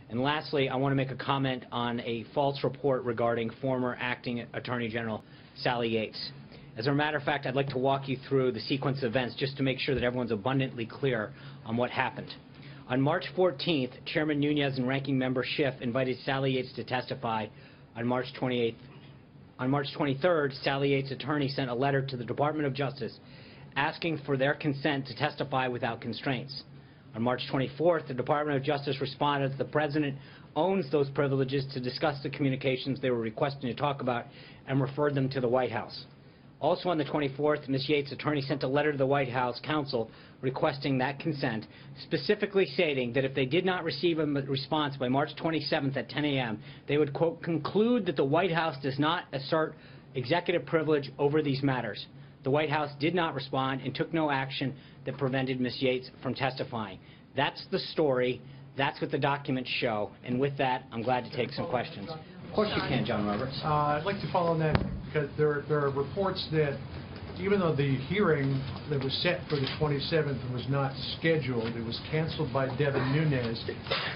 And lastly, I want to make a comment on a false report regarding former Acting Attorney General Sally Yates. As a matter of fact, I'd like to walk you through the sequence of events just to make sure that everyone's abundantly clear on what happened. On March 14th, Chairman Nunes and Ranking Member Schiff invited Sally Yates to testify on March 28th. On March 23rd, Sally Yates' attorney sent a letter to the Department of Justice asking for their consent to testify without constraints. On March 24th, the Department of Justice responded that the President owns those privileges to discuss the communications they were requesting to talk about and referred them to the White House. Also on the 24th, Ms. Yates' attorney sent a letter to the White House counsel requesting that consent, specifically stating that if they did not receive a response by March 27th at 10 a.m., they would, quote, conclude that the White House does not assert executive privilege over these matters. The White House did not respond and took no action that prevented Ms. Yates from testifying. That's the story. That's what the documents show. And with that, I'm glad to take some questions. Of course you can, John Roberts. I'd like to follow on that because there are reports that even though the hearing that was set for the 27th was not scheduled, it was canceled by Devin Nunes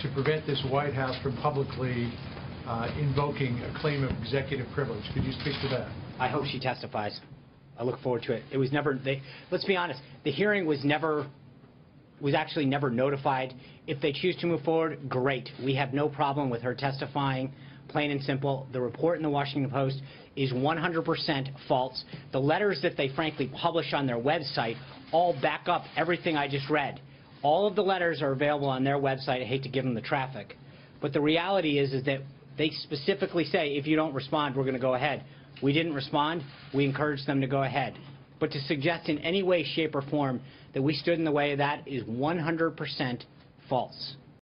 to prevent this White House from publicly invoking a claim of executive privilege. Could you speak to that? I hope she testifies. I look forward to it. It was never, let's be honest, the hearing was actually never notified. If they choose to move forward, great. We have no problem with her testifying, plain and simple. The report in the Washington Post is 100% false. The letters that they frankly publish on their website all back up everything I just read. All of the letters are available on their website. I hate to give them the traffic. But the reality is that they specifically say, if you don't respond, we're going to go ahead. We didn't respond. We encouraged them to go ahead. But to suggest in any way, shape, or form that we stood in the way of that is 100% false.